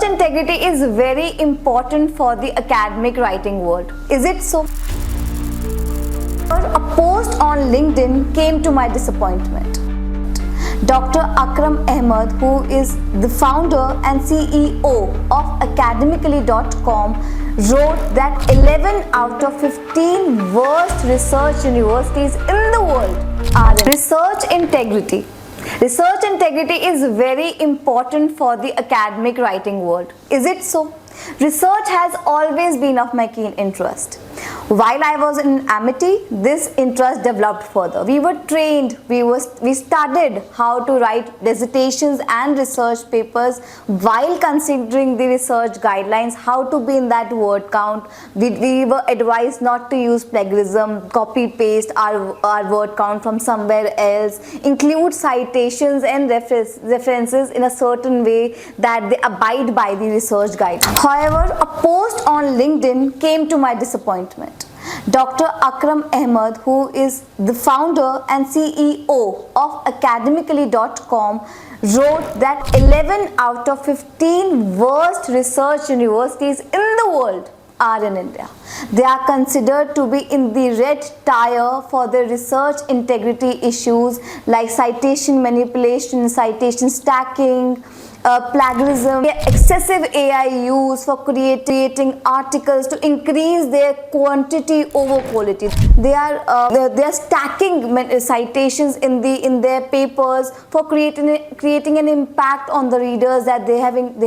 Research integrity is very important for the academic writing world. Is it so? A post on LinkedIn came to my disappointment. Dr. Akram Ahmed, who is the founder and CEO of academically.com, wrote that 11 out of 15 worst research universities in the world are research integrity. Research integrity is very important for the academic writing world. Is it so? Research has always been of my keen interest. While I was in Amity, this interest developed further. We were trained, we studied how to write dissertations and research papers while considering the research guidelines, how to be in that word count. We were advised not to use plagiarism, copy paste our word count from somewhere else, include citations and references in a certain way that they abide by the research guidelines. However, a post on LinkedIn came to my disappointment. Dr. Akram Ahmed, who is the founder and CEO of academically.com, wrote that 11 out of 15 worst research universities in the world are in India. They are considered to be in the red tier for their research integrity issues like citation manipulation, citation stacking, plagiarism, excessive AI use for creating articles to increase their quantity over quality. They are stacking citations in their papers for creating an impact on the readers, that they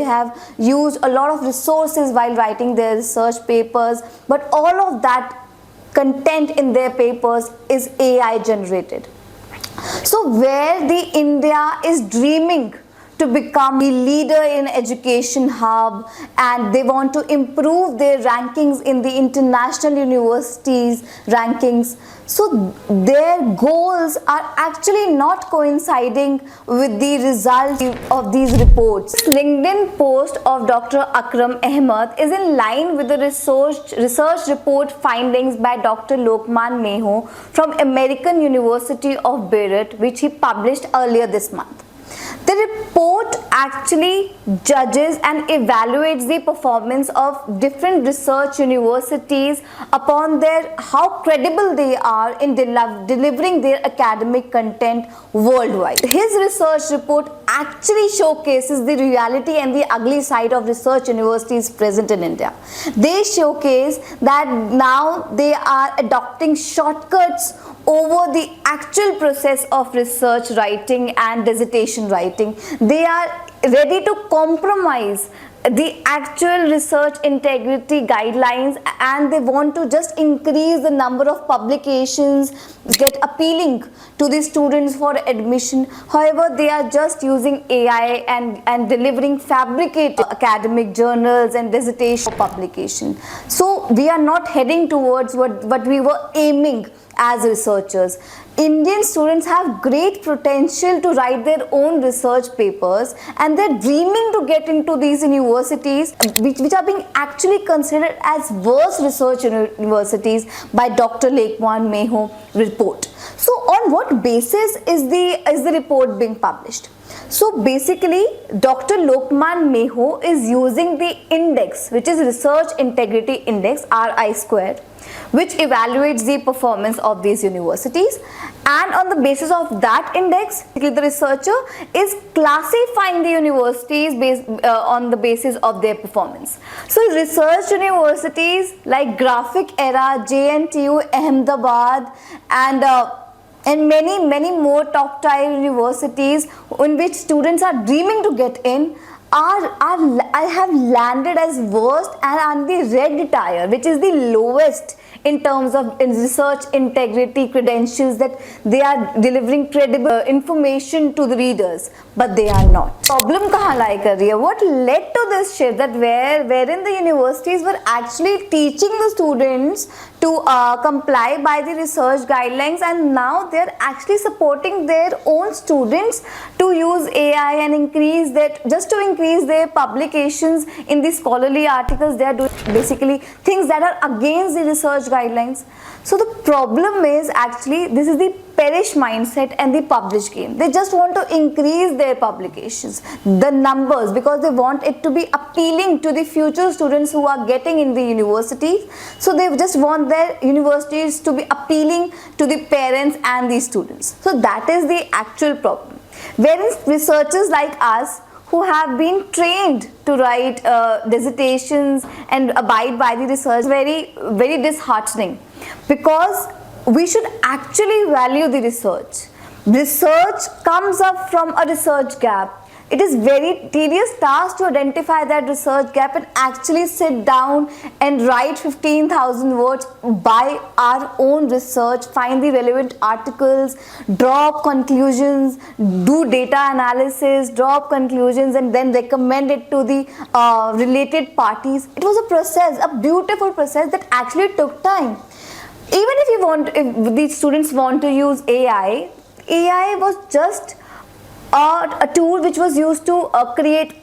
have used a lot of resources while writing their research papers, but all of that content in their papers is AI generated. So where the India is dreaming to become the leader in education hub, and they want to improve their rankings in the international universities rankings, so their goals are actually not coinciding with the results of these reports. This LinkedIn post of Dr. Akram Ahmed is in line with the research report findings by Dr. Lokman Meho from American University of Beirut, which he published earlier this month. The report actually judges and evaluates the performance of different research universities upon how credible they are in delivering their academic content worldwide. His research report actually showcases the reality and the ugly side of research universities present in India. They showcase that now they are adopting shortcuts over the actual process of research writing and dissertation writing. They are ready to compromise the actual research integrity guidelines, and they want to just increase the number of publications, get appealing to the students for admission. However, they are just using AI and delivering fabricated academic journals and dissertation publication. So we are not heading towards what we were aiming as researchers. Indian students have great potential to write their own research papers, and they're dreaming to get into these universities which are being actually considered as worst research universities by Dr. Lokman Meho report. So on what basis is the report being published? So basically, Dr. Lokman Meho is using the index, which is Research Integrity Index, RI square, which evaluates the performance of these universities, and on the basis of that index, the researcher is classifying the universities on the basis of their performance. So research universities like Graphic Era, JNTU, Ahmedabad, and many more top tier universities in which students are dreaming to get in I have landed as worst and on the red tier, which is the lowest in terms of research integrity credentials, that they are delivering credible information to the readers, but they are not. Problem kahan lie kar rahi hai? What led to this shift, that wherein the universities were actually teaching the students to comply by the research guidelines, and now they are actually supporting their own students to use AI and increase their publications in the scholarly articles. They are doing basically things that are against the research guidelines. So the problem is actually this is the perish mindset and the publish game. They just want to increase their publications, the numbers, because they want it to be appealing to the future students who are getting in the universities. So they just want their universities to be appealing to the parents and the students. So that is the actual problem. Whereas researchers like us, who have been trained to write dissertations and abide by the research, very disheartening, because we should actually value the research. Research comes up from a research gap. It is very tedious task to identify that research gap and actually sit down and write 15,000 words by our own research, find the relevant articles, draw up conclusions, do data analysis, draw up conclusions, and then recommend it to the related parties. It was a process, a beautiful process that actually took time. Even if the students want to use AI was just a tool which was used to create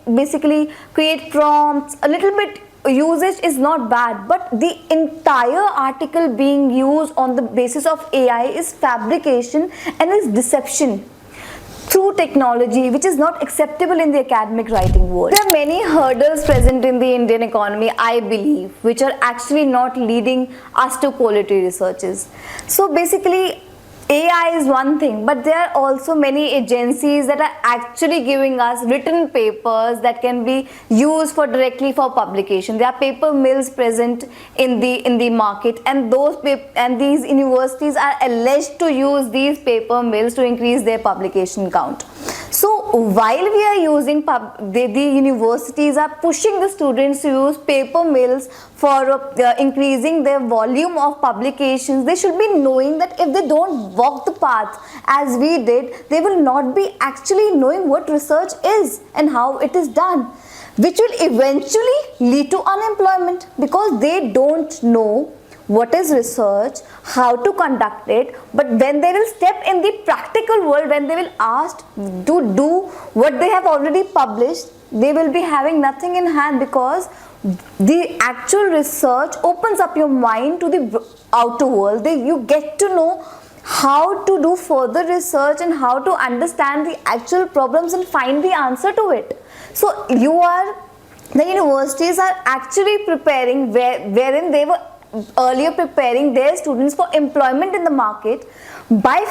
prompts. A little bit usage is not bad, but the entire article being used on the basis of AI is fabrication and is deception through technology, which is not acceptable in the academic writing world. There are many hurdles present in the Indian economy, I believe, which are actually not leading us to quality researches. So basically, AI is one thing, but there are also many agencies that are actually giving us written papers that can be used directly for publication. There are paper mills present in the market, and these universities are alleged to use these paper mills to increase their publication count. So while we are using the universities are pushing the students to use paper mills for increasing their volume of publications, they should be knowing that if they don't walk the path as we did, they will not be actually knowing what research is and how it is done, which will eventually lead to unemployment, because they don't know what is research, how to conduct it. But when they will step in the practical world, when they will asked to do what they have already published, they will be having nothing in hand, because the actual research opens up your mind to the outer world. You get to know how to do further research and how to understand the actual problems and find the answer to it. So the universities are actually preparing wherein they were earlier preparing their students for employment in the market by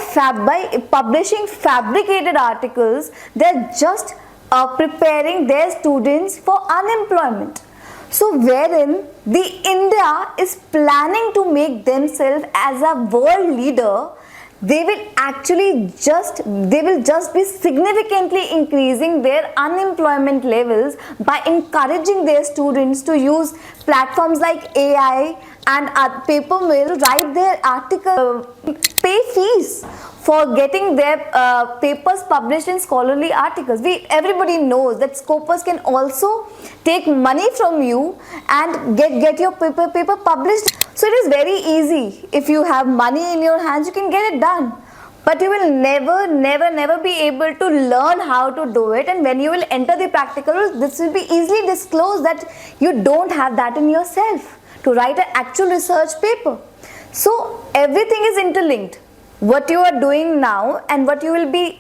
publishing fabricated articles. They're just preparing their students for unemployment. So wherein the India is planning to make themselves as a world leader, they will just be significantly increasing their unemployment levels by encouraging their students to use platforms like AI and paper mill to write their article, pay fees for getting their papers published in scholarly articles. Everybody knows that Scopus can also take money from you and get your paper published. So it is very easy. If you have money in your hands, you can get it done. But you will never be able to learn how to do it. And when you will enter the practical, this will be easily disclosed that you don't have that in yourself to write an actual research paper. So everything is interlinked. What you are doing now and what you will be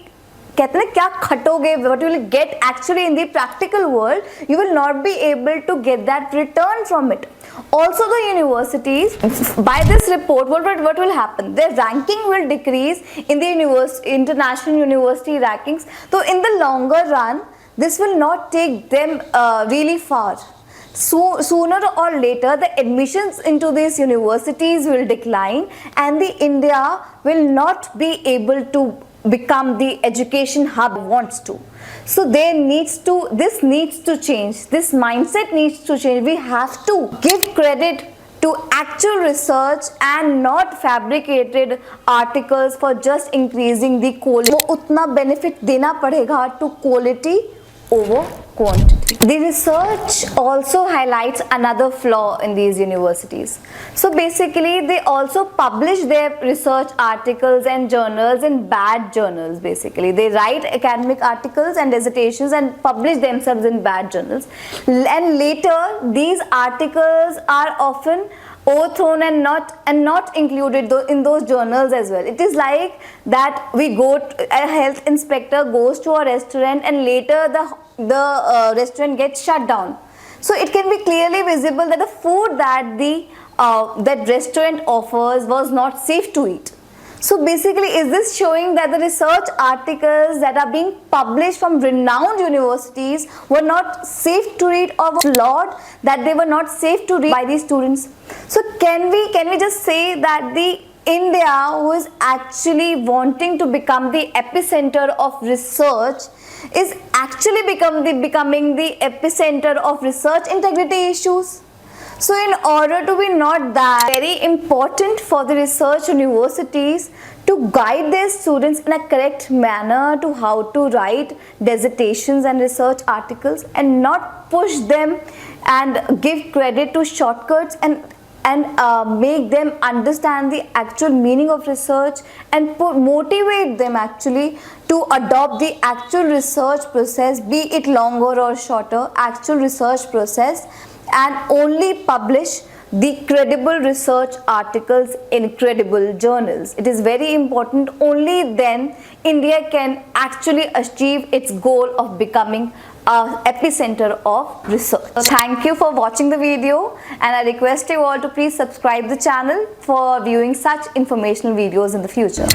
what you will get actually in the practical world, you will not be able to get that return from it. Also, the universities, by this report, what will happen? Their ranking will decrease in the international university rankings. So in the longer run, this will not take them really far. So sooner or later, the admissions into these universities will decline, and the India will not be able to become the education hub it wants to. So this needs to change. This mindset needs to change. We have to give credit to actual research and not fabricated articles for just increasing the quality. वो उतना benefit देना पड़ेगा to quality over quantity. The research also highlights another flaw in these universities. So basically, they also publish their research articles and journals in bad journals. Basically, they write academic articles and dissertations and publish themselves in bad journals. And later, these articles are often overthrown and not included in those journals as well. It is like that a health inspector goes to a restaurant and later the restaurant gets shut down. So it can be clearly visible that the food that that restaurant offers was not safe to eat. So basically, is this showing that the research articles that are being published from renowned universities were not safe to read, or were flawed, that they were not safe to read by these students? So can we just say that the India, who is actually wanting to become the epicenter of research, is actually becoming the epicenter of research integrity issues? So in order to be not that, very important for the research universities to guide their students in a correct manner to how to write dissertations and research articles, and not push them and give credit to shortcuts, and make them understand the actual meaning of research, and motivate them actually to adopt the actual research process, be it longer or shorter, actual research process, and only publish the credible research articles in credible journals. It is very important. Only then India can actually achieve its goal of becoming an epicenter of research. Thank you for watching the video, and I request you all to please subscribe the channel for viewing such informational videos in the future.